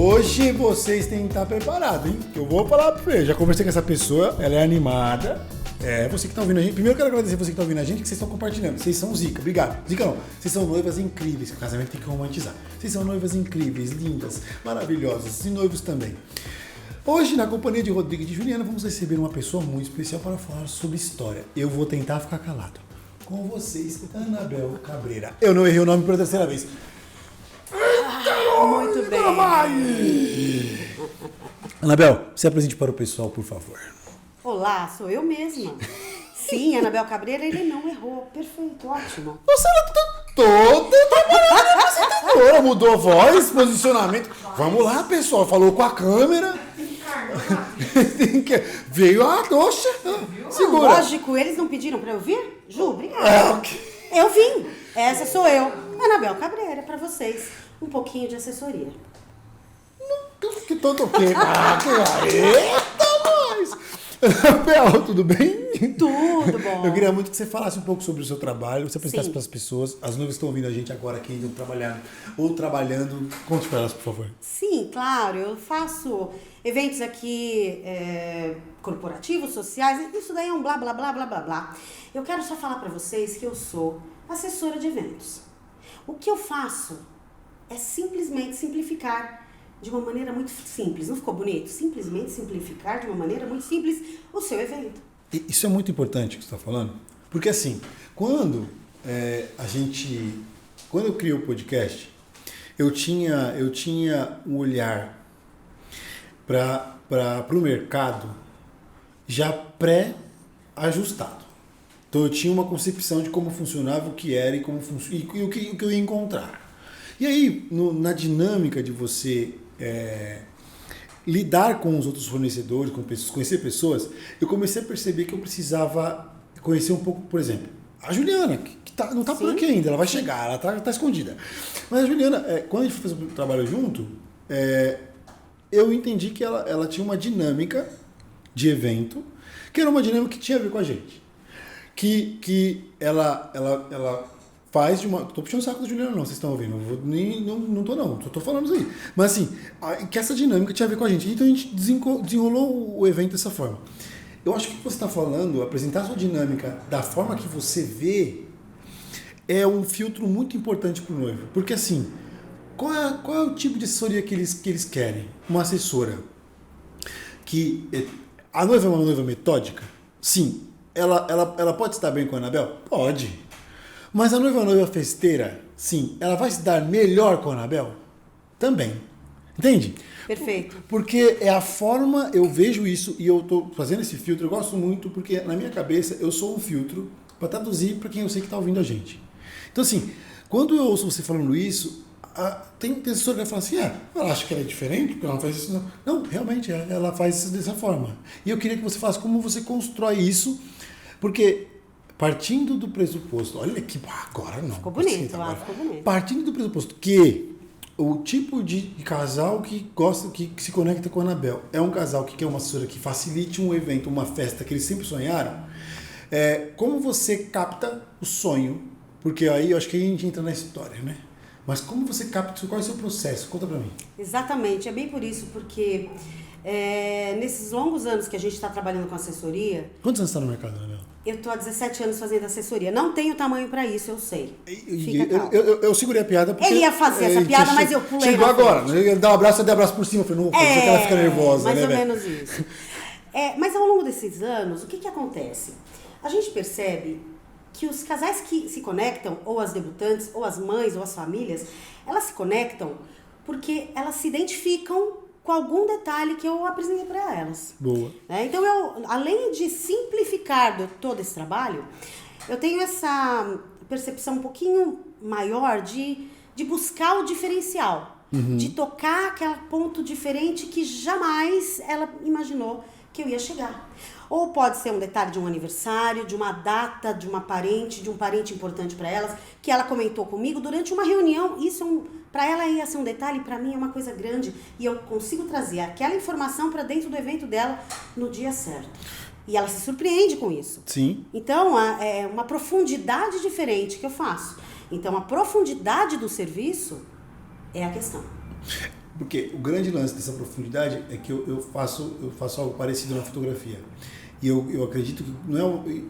Hoje vocês têm que estar preparados, hein? Eu vou falar pra vocês. Já conversei com essa pessoa, ela é animada. Você que tá ouvindo a gente. Primeiro eu quero agradecer você que tá ouvindo a gente, que vocês estão compartilhando. Vocês são zica, obrigado. Zica não, vocês são noivas incríveis, que o casamento tem que romantizar. Vocês são noivas incríveis, lindas, maravilhosas e noivos também. Hoje, na companhia de Rodrigo e de Juliana, vamos receber uma pessoa muito especial para falar sobre história. Eu vou tentar ficar calado. Com vocês, Anabel Cabreira. Eu não errei o nome pela terceira vez. Muito bem. Anabel, se apresente para o pessoal, por favor. Olá, sou eu mesma. Sim, Anabel Cabreira, ele não errou. Perfeito, ótimo. Nossa, ela tá toda apresentadora. Mudou voz, posicionamento. Vamos lá, pessoal. Falou com a câmera. Veio a doxa. Segura. Lógico, eles não pediram pra eu vir? Ju, obrigada. Eu vim. Essa sou eu. Anabel Cabreira, pra vocês. Um pouquinho de assessoria. Que todo o quê? Eita, nós! Anabel, tudo bem? Tudo bom. Eu queria muito que você falasse um pouco sobre o seu trabalho, você apresentasse para as pessoas, as noivas que estão ouvindo a gente agora aqui, indo trabalhar ou trabalhando. Conte para elas, por favor. Sim, claro. Eu faço eventos aqui corporativos, sociais. Isso daí é um blá, blá, blá, blá, blá, blá. Eu quero só falar para vocês que eu sou assessora de eventos. O que eu faço é simplesmente simplificar de uma maneira muito simples. Não ficou bonito? Simplesmente simplificar de uma maneira muito simples o seu evento. Isso é muito importante o que você está falando, porque assim, quando eu criei o podcast, eu tinha um olhar para o mercado já pré-ajustado. Então eu tinha uma concepção de como funcionava, o que era e o que eu ia encontrar. E aí, na dinâmica de você lidar com os outros fornecedores, conhecer pessoas, eu comecei a perceber que eu precisava conhecer um pouco, por exemplo, a Juliana, que não está por aqui ainda, ela vai chegar, ela tá escondida. Mas a Juliana, quando a gente foi fazer o trabalho junto, eu entendi que ela tinha uma dinâmica de evento, que era uma dinâmica que tinha a ver com a gente. Que ela faz de uma... Tô puxando o saco da Juliana, não, vocês estão ouvindo. Não tô falando isso aí. Mas assim, que essa dinâmica tinha a ver com a gente. Então a gente desenrolou o evento dessa forma. Eu acho que o que você está falando, apresentar a sua dinâmica da forma que você vê, é um filtro muito importante para o noivo. Porque assim, qual é o tipo de assessoria que eles querem? Uma assessora que... A noiva é uma noiva metódica? Sim. Ela pode se dar bem com a Anabel? Pode. Mas a noiva festeira, sim, ela vai se dar melhor com a Anabel? Também. Entende? Perfeito. Porque é a forma, eu vejo isso e eu estou fazendo esse filtro, eu gosto muito porque na minha cabeça eu sou um filtro para traduzir para quem eu sei que está ouvindo a gente. Então assim, quando eu ouço você falando isso, tem assessor que vai falar assim, ela acha que ela é diferente, porque ela não faz isso. Não, realmente, ela faz isso dessa forma. E eu queria que você falasse como você constrói isso, porque... Partindo do pressuposto, olha que agora não. Ficou bonito, ficou bonito. Partindo do pressuposto que o tipo de casal que gosta, que se conecta com a Anabel, é um casal que quer uma assessora que facilite um evento, uma festa que eles sempre sonharam, como você capta o sonho? Porque aí eu acho que a gente entra na história, né? Mas como você capta, qual é o seu processo? Conta pra mim. Exatamente, é bem por isso, porque nesses longos anos que a gente está trabalhando com assessoria... Quantos anos você está no mercado, Anabel? Eu estou há 17 anos fazendo assessoria. Não tenho tamanho para isso, eu sei. Eu segurei a piada porque... Ele ia fazer essa piada, mas eu pulei. Chegou agora. Ele dá um abraço, eu dei um abraço por cima. Eu falei, não, você que ela fica nervosa, mais né, ou velho? menos isso. Mas ao longo desses anos, o que acontece? A gente percebe que os casais que se conectam, ou as debutantes, ou as mães, ou as famílias, elas se conectam porque elas se identificam com algum detalhe que eu apresentei para elas. Boa. Então, além de simplificar todo esse trabalho, eu tenho essa percepção um pouquinho maior de buscar o diferencial, de tocar aquele ponto diferente que jamais ela imaginou que eu ia chegar. Ou pode ser um detalhe de um aniversário, de uma data, de um parente importante para elas, que ela comentou comigo durante uma reunião. Isso para ela ia ser um detalhe, para mim é uma coisa grande. E eu consigo trazer aquela informação para dentro do evento dela no dia certo. E ela se surpreende com isso. Sim. Então, é uma profundidade diferente que eu faço. Então, a profundidade do serviço é a questão. Porque o grande lance dessa profundidade é que eu faço algo parecido na fotografia. E eu acredito que não é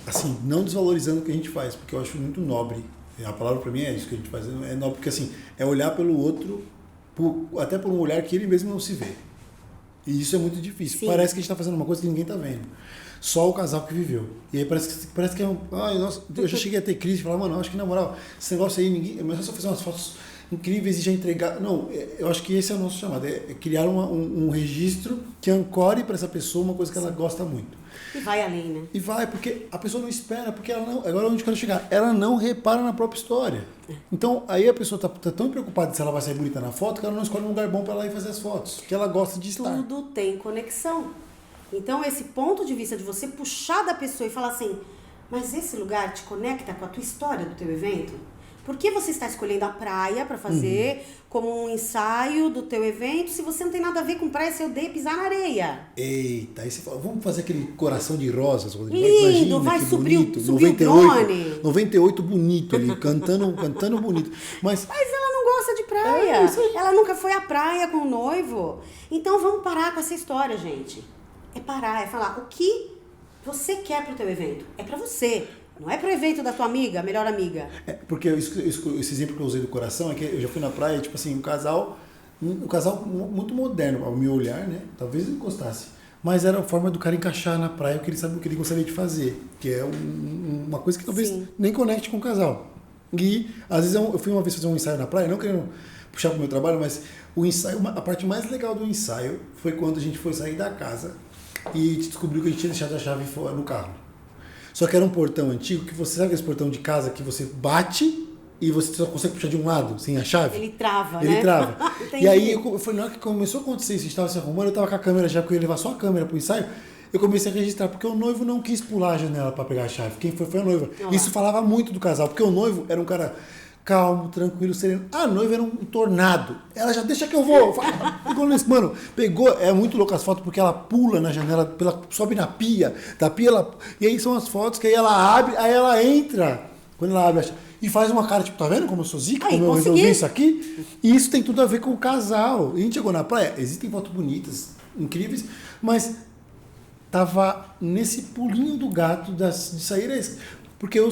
assim, não desvalorizando o que a gente faz, porque eu acho muito nobre. A palavra para mim é isso que a gente faz. É nobre porque assim, é olhar pelo outro, até por um olhar que ele mesmo não se vê. E isso é muito difícil. Sim. Parece que a gente está fazendo uma coisa que ninguém está vendo. Só o casal que viveu. E aí parece que é um... Ai, nossa, eu já cheguei a ter crise e falar, mano, acho que na moral, esse negócio aí, ninguém... Mas é só fazer umas fotos incríveis e já entregar... Não, eu acho que esse é o nosso chamado. É criar um registro que ancore para essa pessoa uma coisa que ela gosta muito. E vai além, né? E vai, porque a pessoa não espera, porque ela não... Agora onde eu quero chegar? Ela não repara na própria história. Então, aí a pessoa tá tão preocupada se ela vai sair bonita na foto que ela não escolhe um lugar bom para ela ir fazer as fotos. Que ela gosta de estar. Tudo tem conexão. Então, esse ponto de vista de você puxar da pessoa e falar assim, mas esse lugar te conecta com a tua história do teu evento? Por que você está escolhendo a praia para fazer como um ensaio do teu evento se você não tem nada a ver com praia, se eu odeio pisar na areia? Eita, aí você fala, vamos fazer aquele coração de rosas, Rodrigo. Lindo, imagina, vai subir o 98, drone. 98 bonito ali, cantando bonito. Mas ela não gosta de praia. Ela nunca foi à praia com o noivo. Então vamos parar com essa história, gente. É parar, é falar o que você quer pro teu evento. É pra você. Não é pro evento da tua amiga, melhor amiga. Porque esse exemplo que eu usei do coração é que eu já fui na praia, tipo assim, um casal muito moderno, ao meu olhar, né? Talvez ele gostasse. Mas era a forma do cara encaixar na praia o que ele sabe o que ele gostaria de fazer. Que é uma coisa que talvez nem conecte com o casal. E às vezes eu fui uma vez fazer um ensaio na praia, não querendo puxar pro meu trabalho, mas o ensaio, a parte mais legal do ensaio foi quando a gente foi sair da casa e descobriu que a gente tinha deixado a chave no carro. Só que era um portão antigo, que você sabe esse portão de casa que você bate e você só consegue puxar de um lado, sem a chave? Ele trava, Ele né? trava. E aí, na hora que começou a acontecer isso, a gente estava se arrumando, eu estava com a câmera já, porque eu ia levar só a câmera pro ensaio, eu comecei a registrar, porque o noivo não quis pular a janela para pegar a chave. Quem foi a noiva. Isso falava muito do casal, porque o noivo era um cara calmo, tranquilo, sereno. A noiva era um tornado. Ela já deixa que eu vou. Mano, pegou, é muito louco as fotos, porque ela pula na janela, sobe na pia, da pia ela... E aí são as fotos que aí ela abre, aí ela entra, quando ela abre e faz uma cara, tipo, tá vendo como eu sou zica? Como eu resolvi isso aqui? E isso tem tudo a ver com o casal. A gente chegou na praia, existem fotos bonitas, incríveis, mas tava nesse pulinho do gato de sair, porque eu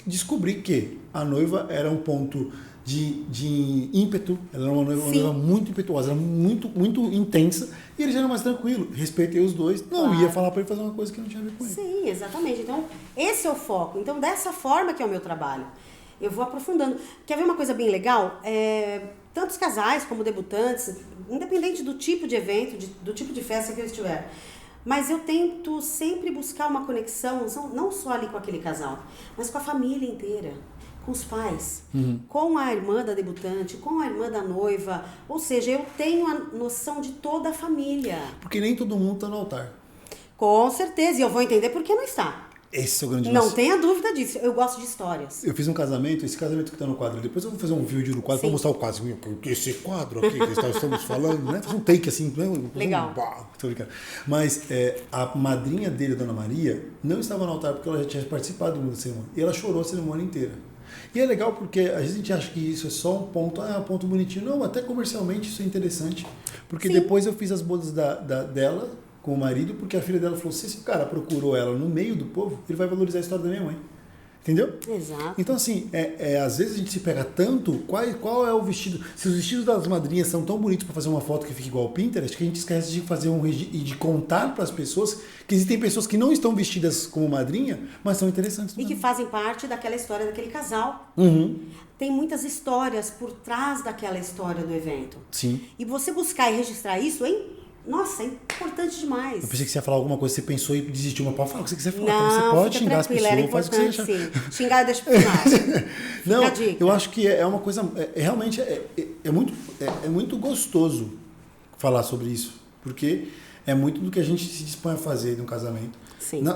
descobri que a noiva era um ponto de ímpeto, ela era uma noiva muito impetuosa, era muito, muito intensa, e ele já era mais tranquilo. Respeitei os dois, não ia falar para ele fazer uma coisa que não tinha a ver com ele. Sim, exatamente. Então, esse é o foco. Então, dessa forma que é o meu trabalho. Eu vou aprofundando. Quer ver uma coisa bem legal? Tantos casais como debutantes, independente do tipo de evento, do tipo de festa que eles tiverem, mas eu tento sempre buscar uma conexão, não só ali com aquele casal, mas com a família inteira, com os pais, com a irmã da debutante, com a irmã da noiva. Ou seja, eu tenho a noção de toda a família. Porque nem todo mundo está no altar. Com certeza, e eu vou entender por que não está. Esse é o grande Não lance. tenha dúvida disso. Eu gosto de histórias. Eu fiz um casamento, esse casamento que está no quadro. Depois eu vou fazer um vídeo do quadro para mostrar o quadro. Porque esse quadro aqui que estamos falando, né? Fazer um take assim. Legal. Mas a madrinha dele, a Dona Maria, não estava no altar porque ela já tinha participado da cerimônia. E ela chorou a cerimônia inteira. E é legal porque às vezes a gente acha que isso é só um ponto, um ponto bonitinho. Não, até comercialmente isso é interessante. Porque depois eu fiz as bodas dela com o marido, porque a filha dela falou, se esse cara procurou ela no meio do povo, ele vai valorizar a história da minha mãe. Entendeu? Exato. Então, assim, às vezes a gente se pega tanto, qual é o vestido? Se os vestidos das madrinhas são tão bonitos para fazer uma foto que fique igual ao Pinterest, que a gente esquece de fazer e de contar para as pessoas que existem pessoas que não estão vestidas como madrinha, mas são interessantes. E que fazem parte daquela história daquele casal. Tem muitas histórias por trás daquela história do evento. Sim. E você buscar e registrar isso, nossa, é importante demais. Eu pensei que você ia falar alguma coisa, você pensou e desistiu, mas pode falar o que você quiser falar. Não, você pode xingar as pessoas, era faz o que você achar. sim. Xingar deixa pro final. Não, eu acho que é uma coisa, realmente é muito gostoso falar sobre isso, porque é muito do que a gente se dispõe a fazer num casamento. Sim. Na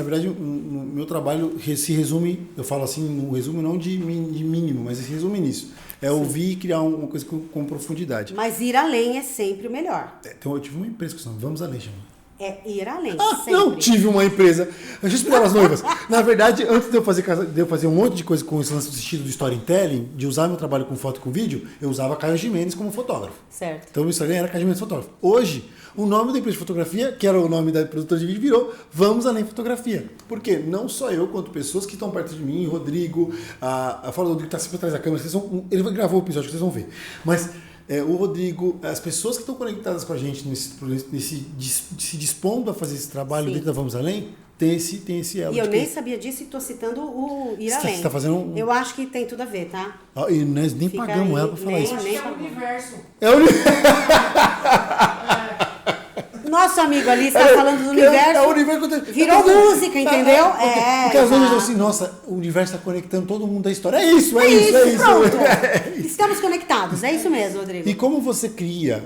verdade, o meu trabalho se resume, eu falo assim, um resumo não de mínimo, mas se resume nisso. É ouvir e criar uma coisa com profundidade. Mas ir além é sempre o melhor. Então eu tive uma impressão, vamos além, chama. É ir além, sempre. Não, tive uma empresa. Deixa eu explicar as noivas. Na verdade, antes de eu fazer um monte de coisa com esse lance do estilo do storytelling, de usar meu trabalho com foto e com vídeo, eu usava Caio Gimenez como fotógrafo. Certo. Então, meu Instagram era Caio Gimenez Fotógrafo. Hoje, o nome da empresa de fotografia, que era o nome da produtora de vídeo, virou Vamos Além Fotografia. Porque não só eu, quanto pessoas que estão perto de mim, Rodrigo, a fala do Rodrigo está sempre atrás da câmera, ele gravou o episódio que vocês vão ver. Mas o Rodrigo, as pessoas que estão conectadas com a gente se dispondo a fazer esse trabalho dentro da Vamos Além, tem esse elo. E eu nem sabia disso e estou citando o Ir Além. Você está fazendo Eu acho que tem tudo a ver, tá? E nós nem pagamos ela para falar isso. Nem É o universo. É o universo. Nosso amigo ali está falando do universo. É o universo. Virou música, entendeu? Porque às vezes eu assim, nossa, o universo está conectando todo mundo da história. É isso. Pronto. Estamos conectados, é isso mesmo, Rodrigo. E como você cria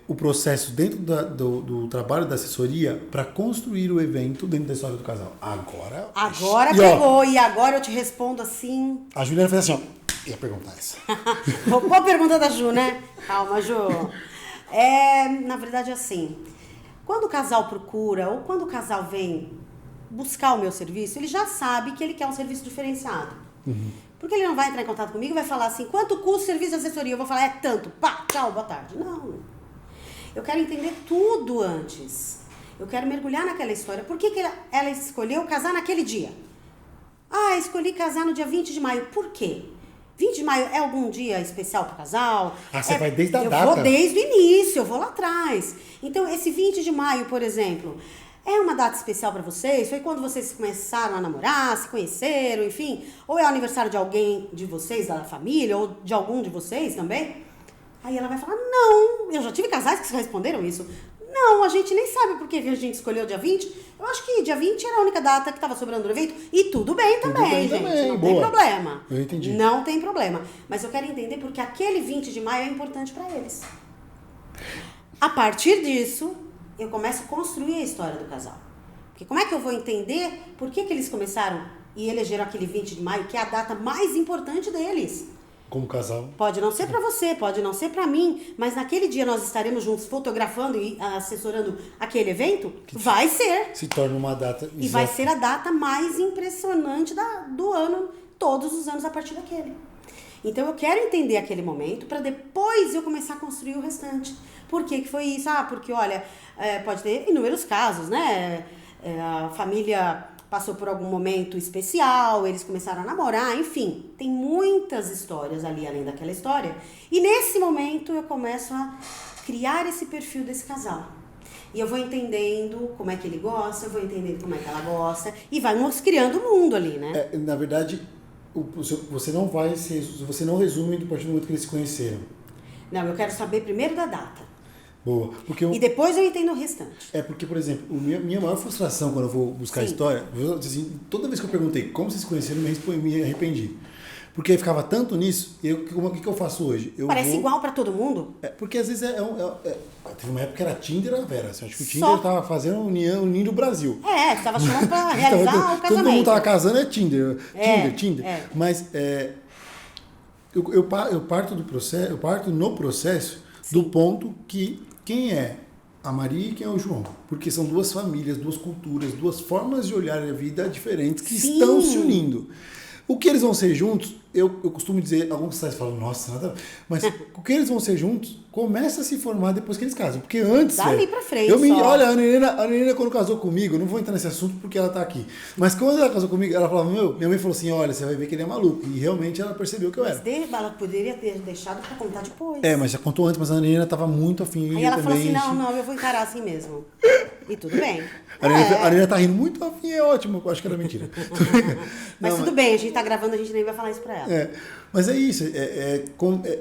o processo dentro do trabalho da assessoria para construir o evento dentro da história do casal? Agora pegou, e agora eu te respondo assim. A Juliana fez assim, ó. Ia perguntar essa. Boa pergunta da Ju, né? Calma, Ju. Na verdade, assim, quando o casal procura ou quando o casal vem buscar o meu serviço, ele já sabe que ele quer um serviço diferenciado. Uhum. Porque ele não vai entrar em contato comigo e vai falar assim, quanto custa o serviço de assessoria? Eu vou falar, é tanto, pá, tchau, boa tarde. Não. Eu quero entender tudo antes. Eu quero mergulhar naquela história. Por que ela escolheu casar naquele dia? Escolhi casar no dia 20 de maio. Por quê? 20 de maio é algum dia especial para o casal? Você vai desde a data? Eu vou desde o início, eu vou lá atrás. Então, esse 20 de maio, por exemplo, é uma data especial para vocês? Foi quando vocês começaram a namorar, se conheceram, enfim? Ou é o aniversário de alguém de vocês, da família, ou de algum de vocês também? Aí ela vai falar, não, eu já tive casais que responderam isso. Não, a gente nem sabe por que a gente escolheu o dia 20. Eu acho que dia 20 era a única data que estava sobrando no evento. E tudo bem também, gente. Não tem problema. Eu entendi. Não tem problema. Mas eu quero entender porque aquele 20 de maio é importante para eles. A partir disso, eu começo a construir a história do casal. Porque como é que eu vou entender por que eles começaram e elegeram aquele 20 de maio, que é a data mais importante deles? Como casal. Pode não ser para você, pode não ser para mim, mas naquele dia nós estaremos juntos fotografando e assessorando aquele evento? Vai ser. Se torna uma data. E vai ser a data mais impressionante do ano, todos os anos a partir daquele. Então eu quero entender aquele momento para depois eu começar a construir o restante. Por que foi isso? Porque olha, pode ter inúmeros casos, né? A família passou por algum momento especial, eles começaram a namorar, enfim. Tem muitas histórias ali, além daquela história. E nesse momento eu começo a criar esse perfil desse casal. E eu vou entendendo como é que ele gosta, eu vou entendendo como é que ela gosta. E vai nos criando o mundo ali, né? Na verdade, você não resume a partir do momento que eles se conheceram. Não, eu quero saber primeiro da data. Boa. E depois eu entendo o restante. Porque, por exemplo, minha maior frustração quando eu vou buscar a história, assim, toda vez que eu perguntei como vocês se conheceram, me arrependi. Porque aí ficava tanto nisso, o que eu faço hoje? Parece igual pra todo mundo? Porque às vezes teve uma época que era Tinder a Vera. Assim, acho que o Tinder tava fazendo unindo o Brasil. Você tava chamando pra realizar o casamento. Todo mundo tava casando, é Tinder. Tinder. Mas eu parto do processo, eu parto no processo do ponto que quem é a Maria e quem é o João. Porque são duas famílias, duas culturas, duas formas de olhar a vida diferentes que estão se unindo. O que eles vão ser juntos, eu costumo dizer, alguns casais falam, nossa, nada. Mas o que eles vão ser juntos começa a se formar depois que eles casam. Porque antes. Dali pra frente. Olha, a Nenena, quando casou comigo, eu não vou entrar nesse assunto porque ela tá aqui. Mas quando ela casou comigo, ela falava, minha mãe falou assim: olha, você vai ver que ele é maluco. E realmente ela percebeu que eu era. Mas ela poderia ter deixado pra contar depois. Mas já contou antes, mas a Nenena tava muito afim. Aí ela falou assim: não, eu vou encarar assim mesmo. E tudo bem. A Nenena tá rindo muito afim, é ótimo. Eu acho que era mentira. Mas tudo bem, a gente tá gravando, a gente nem vai falar isso pra ela. Mas é isso,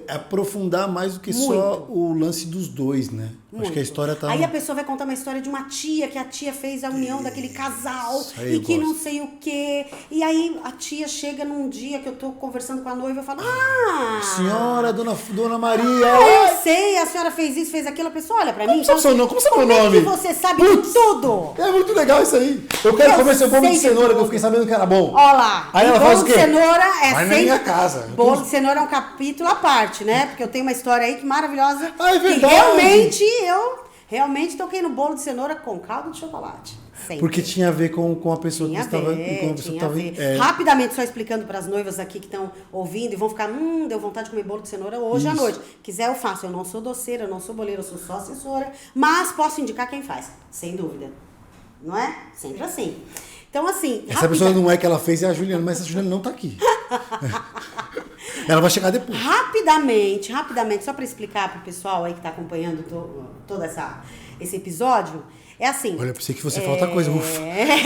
aprofundar mais do que só o lance dos dois, né? Muito. Acho que a história tá... Aí a pessoa vai contar uma história de uma tia, que a tia fez a união daquele casal e que não sei o quê. E aí a tia chega num dia que eu tô conversando com a noiva e eu falo, senhora, dona Maria... eu sei, a senhora fez isso, fez aquilo. A pessoa olha pra mim... Como sabe o meu nome? Que você sabe de tudo? É muito legal isso aí. Eu quero comer seu bolo de cenoura, que eu fiquei sabendo que era bom. Olha lá. Aí ela faz o quê? Bolo de cenoura vai na minha casa. Bolo de cenoura é um capítulo à parte, né? Porque eu tenho uma história aí que maravilhosa. É verdade. Que realmente eu Realmente toquei no bolo de cenoura com calda de chocolate. Sempre. Porque tinha a ver com a pessoa Tinha que estava... tinha a ver. Rapidamente, só explicando para as noivas aqui que estão ouvindo e vão ficar, deu vontade de comer bolo de cenoura hoje à noite. Quiser eu faço, eu não sou doceira, eu não sou boleira, eu sou só assessora, mas posso indicar quem faz, sem dúvida. Não é? Sempre assim. Então, assim... Essa pessoa não é que ela fez, é a Juliana, mas a Juliana não tá aqui. Ela vai chegar depois. Rapidamente, só para explicar pro pessoal aí que tá acompanhando todo esse episódio, é assim... Olha, eu pensei que você fala outra coisa. Ufa.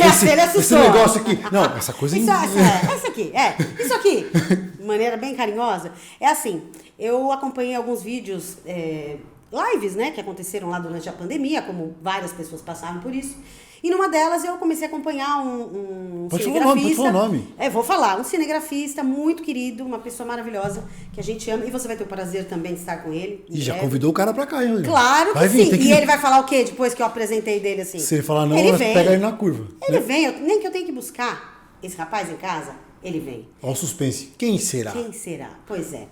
Esse negócio aqui... Não, essa coisa... Isso aqui, de maneira bem carinhosa. É assim, eu acompanhei alguns vídeos... lives, né, que aconteceram lá durante a pandemia, como várias pessoas passaram por isso. E numa delas eu comecei a acompanhar um cinegrafista. Pode falar o nome. Vou falar. Um cinegrafista muito querido, uma pessoa maravilhosa, que a gente ama. E você vai ter o prazer também de estar com ele. E já convidou o cara pra cá, hein? Claro que sim. E ele vai falar o quê depois que eu apresentei dele assim? Se ele falar não, pega ele na curva. Ele vem, nem que eu tenha que buscar esse rapaz em casa, ele vem. Olha o suspense. Quem será? Pois é.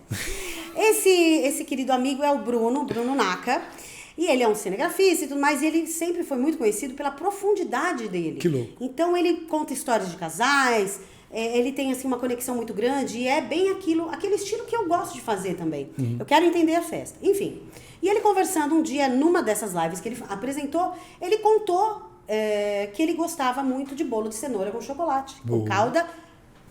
Esse querido amigo é o Bruno Naka. E ele é um cinegrafista e tudo mais, e ele sempre foi muito conhecido pela profundidade dele. Que louco. Então ele conta histórias de casais, ele tem assim uma conexão muito grande, e é bem aquele estilo que eu gosto de fazer também. Eu quero entender a festa. Enfim. E ele conversando um dia, numa dessas lives que ele apresentou, ele contou que ele gostava muito de bolo de cenoura com chocolate, com calda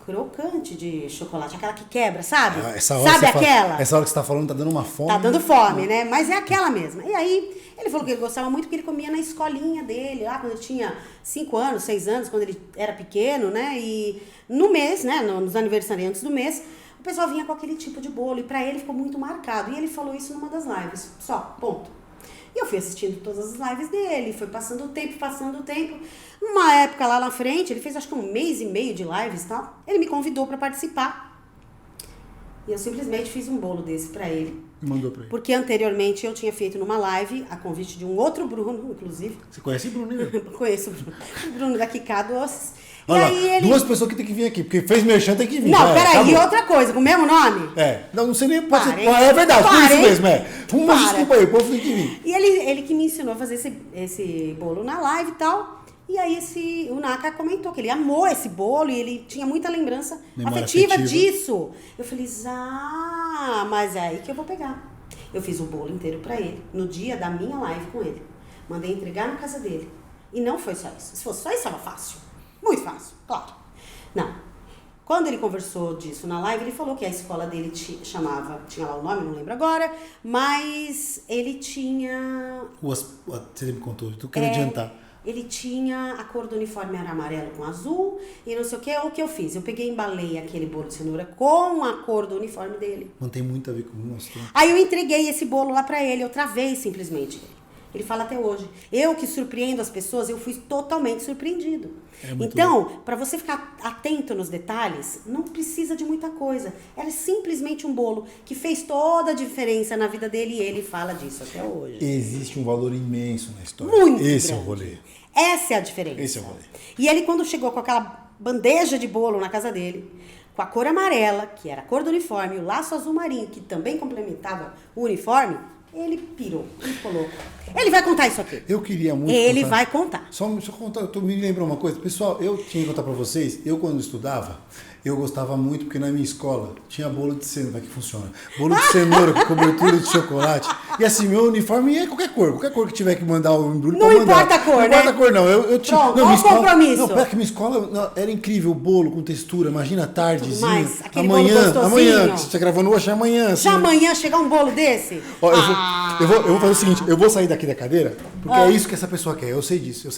crocante de chocolate, aquela que quebra, sabe? Sabe aquela? Essa hora que você tá falando tá dando uma fome. Tá dando fome, né? Mas é aquela mesma. E aí, ele falou que ele gostava muito porque ele comia na escolinha dele, lá quando ele tinha 5 anos, 6 anos, quando ele era pequeno, né? E no mês, né? Nos aniversariantes do mês, o pessoal vinha com aquele tipo de bolo e pra ele ficou muito marcado. E ele falou isso numa das lives. Só, ponto. E eu fui assistindo todas as lives dele, foi passando o tempo. Numa época lá na frente, ele fez acho que 1 mês e meio de lives e tal. Ele me convidou para participar. E eu simplesmente fiz um bolo desse para ele. Mandou para ele. Porque anteriormente eu tinha feito numa live, a convite de um outro Bruno, inclusive. Você conhece o Bruno, né? Conheço o Bruno. O Bruno da Kika Doces. Olha lá, 2 pessoas que tem que vir aqui, porque fez merchan, tem que vir. Não, peraí, e outra coisa, com o mesmo nome? Não sei nem... É verdade, por isso mesmo, Uma desculpa aí, o povo tem que vir. E ele que me ensinou a fazer esse bolo na live e tal. E aí o Naka comentou que ele amou esse bolo e ele tinha muita lembrança afetiva disso. Eu falei, mas é aí que eu vou pegar. Eu fiz o bolo inteiro pra ele, no dia da minha live com ele. Mandei entregar na casa dele. E não foi só isso. Se fosse só isso, era fácil. Muito fácil, claro. Não. Quando ele conversou disso na live, ele falou que a escola dele tinha lá o nome, não lembro agora, mas ele tinha... Você me contou, tu quer adiantar. Ele tinha, a cor do uniforme era amarelo com azul e não sei o que. O que eu fiz? Eu peguei e embalei aquele bolo de cenoura com a cor do uniforme dele. Não tem muito a ver com o nosso. Aí eu entreguei esse bolo lá pra ele, outra vez, simplesmente. Ele fala até hoje. Eu que surpreendo as pessoas, eu fui totalmente surpreendido. Então, para você ficar atento nos detalhes, não precisa de muita coisa. Era simplesmente um bolo que fez toda a diferença na vida dele e ele fala disso até hoje. Existe um valor imenso na história. Muito Esse grande. É o rolê. Essa é a diferença. Esse é o rolê. E ele, quando chegou com aquela bandeja de bolo na casa dele, com a cor amarela, que era a cor do uniforme, o laço azul marinho, que também complementava o uniforme, ele pirou, ele ficou louco. Ele vai contar isso aqui. Eu queria muito Ele vai contar. Só contar, me lembrou uma coisa. Pessoal, eu tinha que contar pra vocês, eu quando estudava, eu gostava muito, porque na minha escola tinha bolo de cenoura, vai que funciona. Bolo de cenoura com cobertura de chocolate. E assim, meu uniforme é qualquer cor que tiver que mandar o embrulho, não importa a cor, né? Não importa a cor, não. Eu tinha... Pronto, não, qual o compromisso? Não, pera que minha escola era incrível, o bolo com textura, imagina tardezinha. Mas, aquele amanhã, bolo amanhã, que você tá gravando hoje, amanhã. Assim, já amanhã chegar um bolo desse? Ó, eu vou fazer o seguinte, eu vou sair daqui da cadeira, porque é isso que essa pessoa quer, eu sei disso.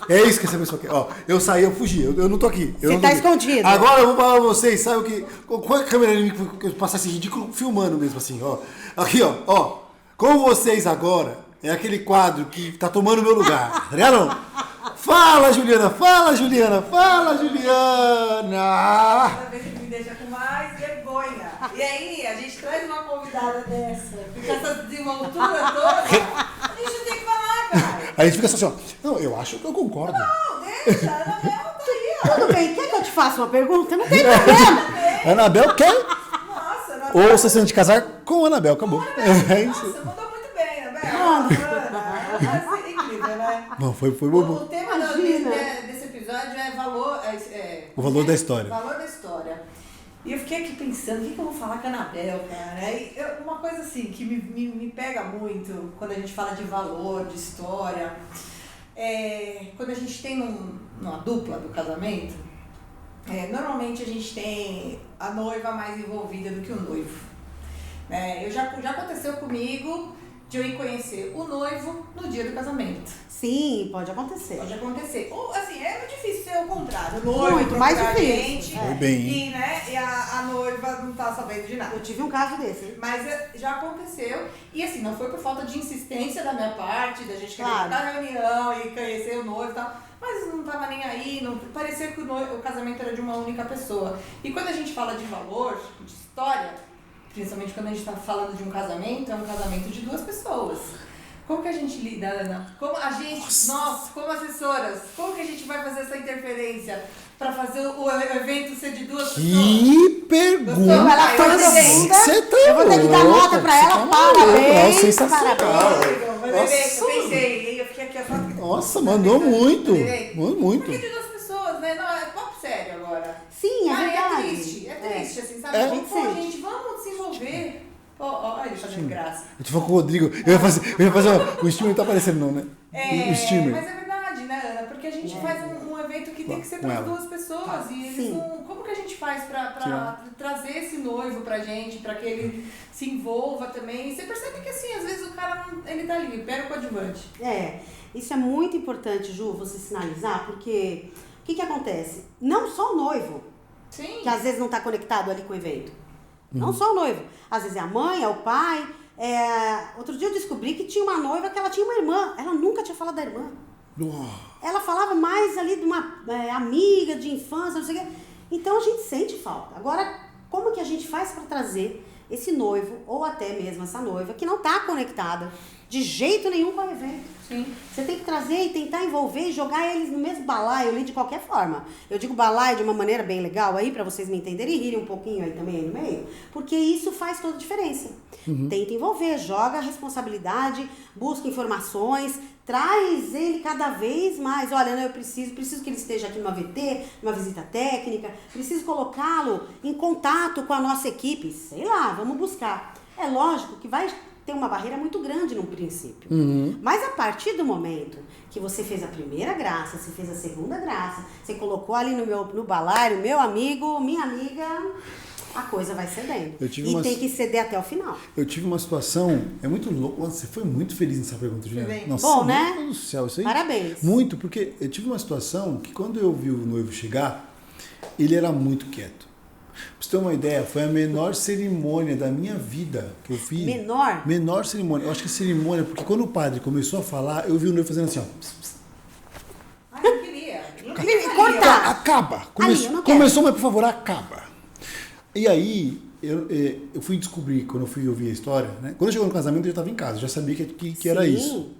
É isso que essa pessoa quer. Ó, eu saí, eu fugi, eu não tô aqui. Você tá escondido. Agora eu vou falar pra vocês, sabe o que? Qual é a câmera que eu passasse ridículo filmando mesmo assim, ó. Aqui, ó. Com vocês agora, é aquele quadro que tá tomando meu lugar. Tá ligado? Fala, Juliana! Cada vez que me deixa com mais vergonha. E aí, a gente traz uma convidada dessa, com essa desenvoltura toda, a gente tem que falar, cara. Aí a gente fica assim, ó. Não, eu acho que eu concordo. Não, deixa, a Anabel tá aí, ó. Tudo bem, quer que eu te faça uma pergunta? Não tem problema. Anabel quer? Nossa, Anabel. Ou você se sente casar com a Anabel, acabou. É isso. Nossa, mandou muito bem, Anabel. Não, foi O bom. tema Imagina. desse episódio é valor... O valor da história. Valor da história. E eu fiquei aqui pensando, o que eu vou falar com a Anabel, cara? Uma coisa assim que me pega muito quando a gente fala de valor, de história, quando a gente tem numa dupla do casamento, normalmente a gente tem a noiva mais envolvida do que o noivo. Já aconteceu comigo de eu ir conhecer o noivo no dia do casamento. Sim, pode acontecer. Pode acontecer. Ou, assim, é muito difícil ser o contrário. O noivo Muito mais procurar a difícil. gente, Foi bem, hein? e a noiva não tá sabendo de nada. Eu tive um caso desse, hein? Mas já aconteceu. E assim, não foi por falta de insistência da minha parte, da gente querer Claro. marcar reunião e conhecer o noivo e tal. Mas não tava nem aí, parecia que o casamento era de uma única pessoa. E quando a gente fala de valor, de história, principalmente quando a gente está falando de um casamento, é um casamento de duas pessoas. Como que a gente lida, Ana? Como a gente, nós, como assessoras, como que a gente vai fazer essa interferência para fazer o evento ser de duas pessoas? Que pergunta! Ela foi profunda. Você tá Eu vou ter que dar louca, nota pra você ela. tá Parabéns. louca, sensacional. Parabéns. Eu pensei, eu fiquei aqui só... Nossa, mandou muito. Mandou muito. Porque de duas pessoas, né? Não, é papo sério agora. Sim, é Cara, verdade. é triste, assim, sabe? É. Pô, gente, vamos se envolver. Ó, ele fazendo graça. Eu tô falando com o Rodrigo. Eu ia fazer o streamer não tá aparecendo, não, né? O streamer. Mas é verdade, né, Ana? Porque a gente faz um evento que tem que ser Com para ela. duas pessoas. E eles Sim. não. Como que a gente faz pra trazer esse noivo pra gente, pra que ele se envolva também? E você percebe que, assim, às vezes o cara ele tá ali, pega o coadjuvante. Isso é muito importante, Ju, você sinalizar, porque o que acontece? Não só o noivo, Sim. que às vezes não está conectado ali com o evento. Não só o noivo. Às vezes é a mãe, é o pai. Outro dia eu descobri que tinha uma noiva que ela tinha uma irmã. Ela nunca tinha falado da irmã. Ela falava mais ali de uma amiga de infância, não sei o quê. Então a gente sente falta. Agora, como que a gente faz para trazer esse noivo, ou até mesmo essa noiva, que não está conectada de jeito nenhum com o evento? Sim. Você tem que trazer e tentar envolver e jogar eles no mesmo balaio ali de qualquer forma. Eu digo balaio de uma maneira bem legal aí, pra vocês me entenderem e rirem um pouquinho aí também aí no meio, porque isso faz toda a diferença. Tenta envolver, joga a responsabilidade, busca informações, traz ele cada vez mais. Olha, né, eu preciso que ele esteja aqui numa VT, numa visita técnica, preciso colocá-lo em contato com a nossa equipe. Sei lá, vamos buscar. É lógico que vai ter uma barreira muito grande no princípio. Mas a partir do momento que você fez a primeira graça, você fez a segunda graça, você colocou ali no balaio, meu amigo, minha amiga, a coisa vai cedendo. Tem que ceder até o final. Eu tive uma situação, é muito louco. Você foi muito feliz nessa pergunta, Juliana. bem. Nossa, Bom, né? meu Deus do céu, isso aí. Parabéns. Muito, porque eu tive uma situação que quando eu vi o noivo chegar, ele era muito quieto. Pra você ter uma ideia, foi a menor cerimônia da minha vida que eu fiz. Menor? Menor cerimônia. Eu acho que cerimônia, porque quando o padre começou a falar, eu vi o noivo fazendo assim, ó. Ai, eu queria. Eu queria Cortar. Acaba. Ali, eu não quero. Começou, mas por favor, acaba. E aí, eu fui descobrir, quando eu fui ouvir a história, né? Quando eu chegou no casamento, eu já estava em casa, já sabia que era Sim. isso.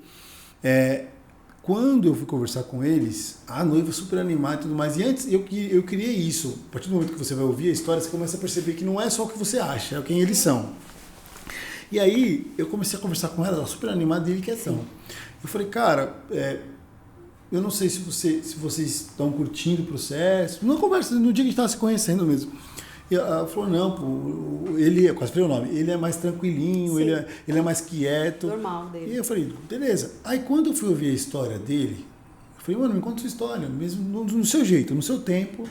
Quando eu fui conversar com eles, a noiva super animada e tudo mais. E antes, eu queria isso. A partir do momento que você vai ouvir a história, você começa a perceber que não é só o que você acha, é quem eles são. E aí, eu comecei a conversar com ela super animada e ele quietão. Eu falei, cara, eu não sei se vocês estão curtindo o processo. Numa conversa, no dia que a gente estava se conhecendo mesmo. E ela falou, não, pô, ele, quase falei o nome, ele é mais tranquilinho, ele é mais quieto. Normal dele. E eu falei, beleza. Aí quando eu fui ouvir a história dele, eu falei, mano, me conta sua história, mesmo no seu jeito, no seu tempo.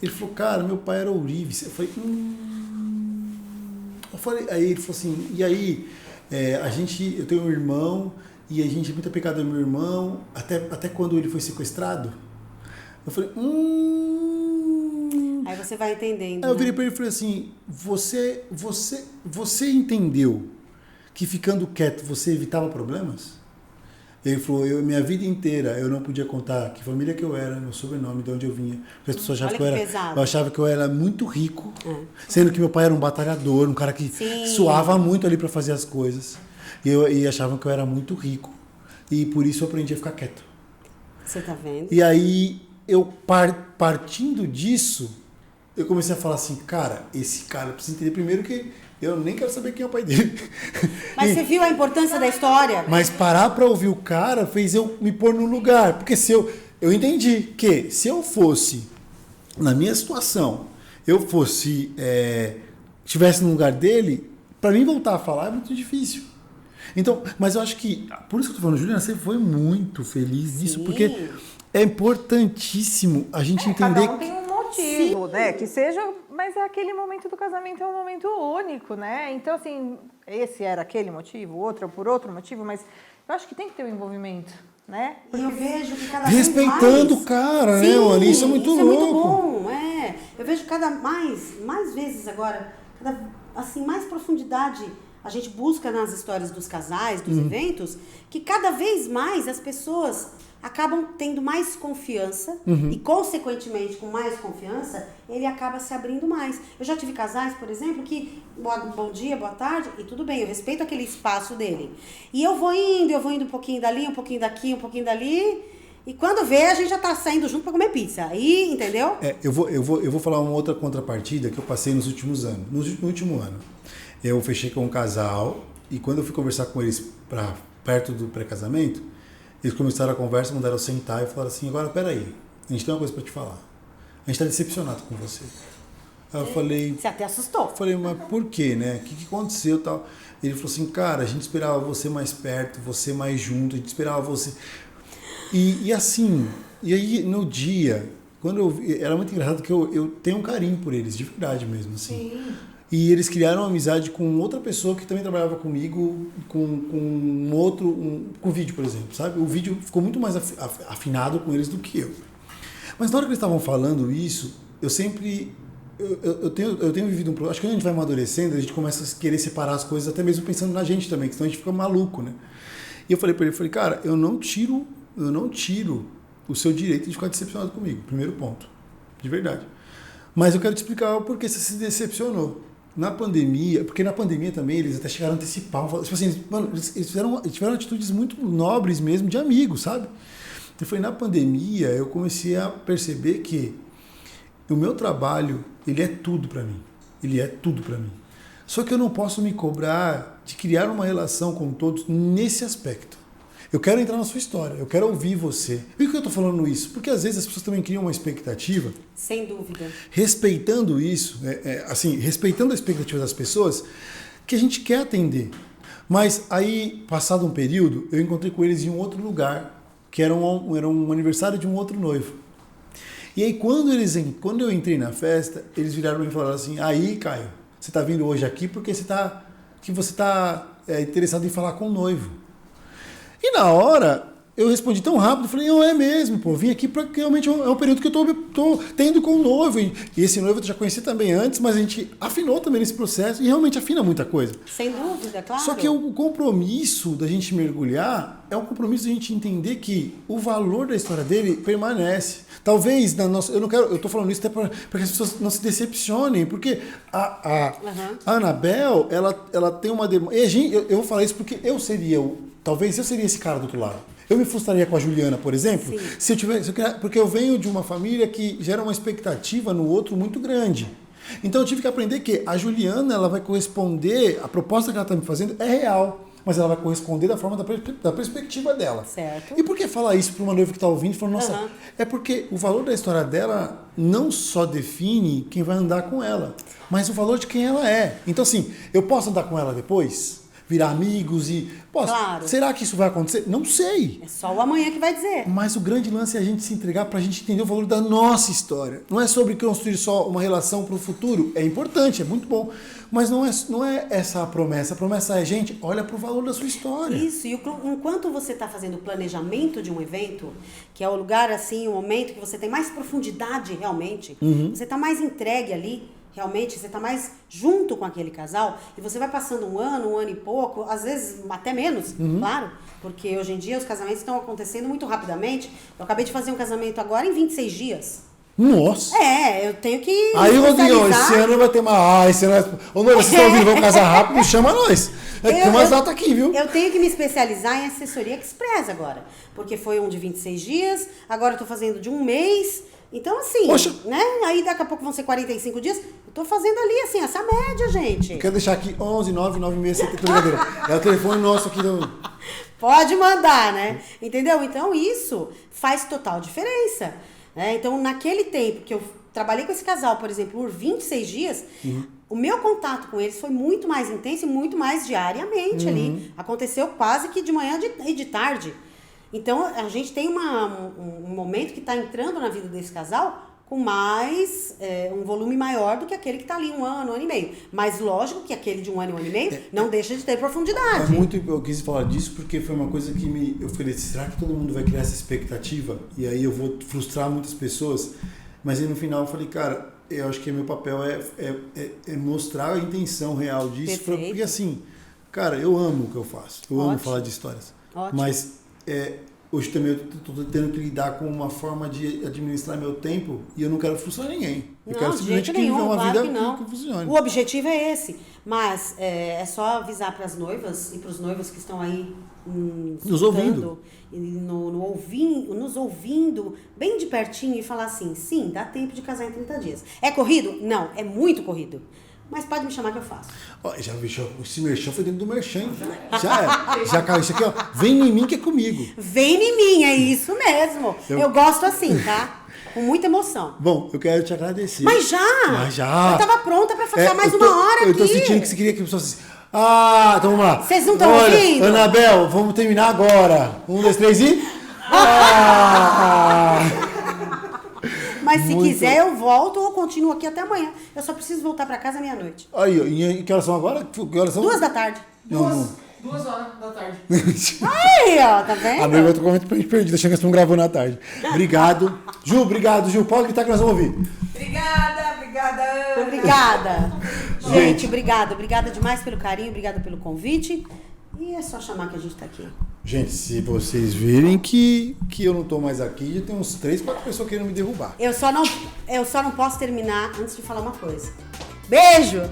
Ele falou, cara, meu pai era ourives. Eu falei, aí ele falou assim, e aí, eu tenho um irmão, e a gente é muito apegado ao meu irmão, até quando ele foi sequestrado. Eu falei, Aí você vai entendendo. Aí eu né? virei pra ele e falei assim, você entendeu que ficando quieto você evitava problemas? Ele falou, minha vida inteira eu não podia contar que família que eu era, meu sobrenome, de onde eu vinha. As pessoas achavam eu achava que eu era muito rico, sendo que meu pai era um batalhador, um cara que suava muito ali para fazer as coisas. E achavam que eu era muito rico. E por isso eu aprendi a ficar quieto. Você tá vendo? E aí, partindo disso, eu comecei a falar assim, cara, esse cara precisa entender primeiro que eu nem quero saber quem é o pai dele. Mas você viu a importância da história? Mas parar pra ouvir o cara fez eu me pôr no lugar. Porque se eu entendi que se eu fosse, na minha situação, eu fosse, estivesse no lugar dele, pra mim voltar a falar é muito difícil. Então, mas eu acho que, por isso que eu tô falando, Juliana, você foi muito feliz nisso, porque é importantíssimo a gente entender... Cada um tem um motivo, né? Que seja... Mas aquele momento do casamento é um momento único, né? Então, assim, esse era aquele motivo, outro por outro motivo, mas eu acho que tem que ter um envolvimento, né? E eu vejo que cada vez respeitando mais... o cara, né, Mano? Isso é muito louco. Isso é muito bom, Eu vejo mais vezes agora, assim, mais profundidade a gente busca nas histórias dos casais, dos eventos, que cada vez mais as pessoas acabam tendo mais confiança e, consequentemente, com mais confiança, ele acaba se abrindo mais. Eu já tive casais, por exemplo, que bom dia, boa tarde, e tudo bem, eu respeito aquele espaço dele. E eu vou indo um pouquinho dali, um pouquinho daqui, um pouquinho dali, e quando vê, a gente já tá saindo junto para comer pizza. Aí, entendeu? Eu vou falar uma outra contrapartida que eu passei nos últimos anos. No último ano, eu fechei com um casal, e quando eu fui conversar com eles perto do pré-casamento, eles começaram a conversa, mandaram sentar e falaram assim, agora peraí, a gente tem uma coisa para te falar. A gente está decepcionado com você. Aí eu falei... Você até assustou. Falei, mas por quê, né? O que aconteceu e tal? Ele falou assim, cara, a gente esperava você mais perto, você mais junto, a gente esperava você... E assim, e aí no dia, quando eu vi, era muito engraçado que eu tenho um carinho por eles, de verdade mesmo, assim. Sim. E eles criaram uma amizade com outra pessoa que também trabalhava comigo, com vídeo, por exemplo, sabe? O vídeo ficou muito mais afinado com eles do que eu. Mas na hora que eles estavam falando isso, eu sempre... Eu tenho vivido um problema. Acho que quando a gente vai amadurecendo, a gente começa a querer separar as coisas, até mesmo pensando na gente também, que senão a gente fica maluco, né? E eu falei pra ele, cara, eu não tiro o seu direito de ficar decepcionado comigo, primeiro ponto, de verdade. Mas eu quero te explicar o porquê você se decepcionou. Na pandemia, porque na pandemia também eles até chegaram a antecipar, tipo assim, mano, eles tiveram atitudes muito nobres mesmo, de amigos, sabe? E foi na pandemia eu comecei a perceber que o meu trabalho, ele é tudo pra mim. Ele é tudo pra mim. Só que eu não posso me cobrar de criar uma relação com todos nesse aspecto. Eu quero entrar na sua história, eu quero ouvir você. E por que eu tô falando isso? Porque às vezes as pessoas também criam uma expectativa. Sem dúvida. Respeitando isso, respeitando a expectativa das pessoas, que a gente quer atender. Mas aí, passado um período, eu encontrei com eles em um outro lugar, que era um aniversário de um outro noivo. E aí, quando eu entrei na festa, eles viraram para mim e falaram assim, aí, Caio, você está vindo hoje aqui porque você está interessado em falar com o noivo. E na hora, eu respondi tão rápido, falei, não é mesmo, pô, vim aqui porque realmente é um período que eu tô tendo com o noivo. E esse noivo eu já conheci também antes, mas a gente afinou também nesse processo e realmente afina muita coisa. Sem dúvida, claro. Só que o compromisso da gente mergulhar é um compromisso da gente entender que o valor da história dele permanece. Talvez na nossa... Eu tô falando isso até para que as pessoas não se decepcionem, porque a Anabel, ela tem uma demanda... Eu vou falar isso porque talvez eu seria esse cara do outro lado. Eu me frustraria com a Juliana, por exemplo, porque eu venho de uma família que gera uma expectativa no outro muito grande. Então eu tive que aprender que a Juliana, ela vai corresponder, a proposta que ela está me fazendo é real, mas ela vai corresponder da forma da perspectiva dela. Certo. E por que falar isso para uma noiva que está ouvindo e falando, nossa, é porque o valor da história dela não só define quem vai andar com ela, mas o valor de quem ela é. Então assim, eu posso andar com ela depois? Virar amigos e... Claro. Será que isso vai acontecer? Não sei. É só o amanhã que vai dizer. Mas o grande lance é a gente se entregar para a gente entender o valor da nossa história. Não é sobre construir só uma relação para o futuro. É importante, é muito bom. Mas não é essa a promessa. A promessa é, gente, olha para o valor da sua história. Isso. E enquanto você está fazendo o planejamento de um evento, que é o lugar, assim, o momento que você tem mais profundidade realmente, você está mais entregue ali, realmente, você está mais junto com aquele casal e você vai passando um ano e pouco, às vezes até menos, claro, porque hoje em dia os casamentos estão acontecendo muito rapidamente. Eu acabei de fazer um casamento agora em 26 dias. Nossa! Eu tenho que... Aí, Rodrigo, esse ano vai ter uma... Ô, noiva, vocês estão ouvindo, vamos casar rápido, chama nós. Tem umas datas aqui, viu? Eu tenho que me especializar em assessoria express agora, porque foi um de 26 dias, agora eu estou fazendo de um mês... Então, assim, Poxa. né? Aí daqui a pouco vão ser 45 dias. Eu tô fazendo ali, assim, essa média, gente. Eu quero deixar aqui 11, 9, 9, 6, 7, brincadeira. É o telefone nosso aqui do... Pode mandar, né? Entendeu? Então, isso faz total diferença. Né? Então, naquele tempo que eu trabalhei com esse casal, por exemplo, por 26 dias, o meu contato com eles foi muito mais intenso e muito mais diariamente ali. Aconteceu quase que de manhã e de tarde. Então, a gente tem um momento que está entrando na vida desse casal com mais, um volume maior do que aquele que está ali um ano e meio. Mas lógico que aquele de um ano e meio não deixa de ter profundidade. Eu quis falar disso porque foi uma coisa que eu falei, será que todo mundo vai criar essa expectativa? E aí eu vou frustrar muitas pessoas. Mas aí no final eu falei, cara, eu acho que meu papel é mostrar a intenção real disso. Porque assim, cara, eu amo o que eu faço. Eu amo falar de histórias. Ótimo. Mas hoje também eu estou tendo que lidar com uma forma de administrar meu tempo e eu não quero frustrar ninguém. Eu quero simplesmente viver uma vida que funcione. O objetivo é esse. Mas é só avisar para as noivas e para os noivos que estão aí nos ouvindo. Nos ouvindo bem de pertinho e falar assim, sim, dá tempo de casar em 30 dias. É corrido? Não, é muito corrido. Mas pode me chamar que eu faço. Ó, já vi, esse merchan foi dentro do merchan. Já caiu isso aqui, ó. Vem em mim que é comigo. Vem em mim, é isso mesmo. Eu gosto assim, tá? Com muita emoção. Bom, eu quero te agradecer. Mas já! Eu tava pronta pra ficar mais uma hora eu tô aqui. sentindo que você queria que a pessoa assim... então vamos lá. Vocês não estão ouvindo? Anabel, vamos terminar agora. 1, 2, 3 e... Mas se quiser, eu volto ou continuo aqui até amanhã. Eu só preciso voltar pra casa meia-noite. Aí, ó, e que horas são agora? Que horas são? 2 da tarde. 2 horas da tarde. Aí, ó, tá vendo? A noiva eu tô completamente perdida, achando que nós estamos gravando à tarde. Obrigado. Ju, obrigado, Ju. Pode gritar que nós vamos ouvir. Obrigada, Ana. Obrigada. Gente, obrigada demais pelo carinho, obrigada pelo convite. E é só chamar que a gente tá aqui. Gente, se vocês virem que eu não tô mais aqui, já tem uns 3, 4 pessoas querendo me derrubar. Eu só não posso terminar antes de falar uma coisa. Beijo!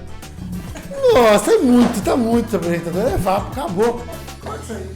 Nossa, tá muito apresentador. É vapo, acabou. Pode sair.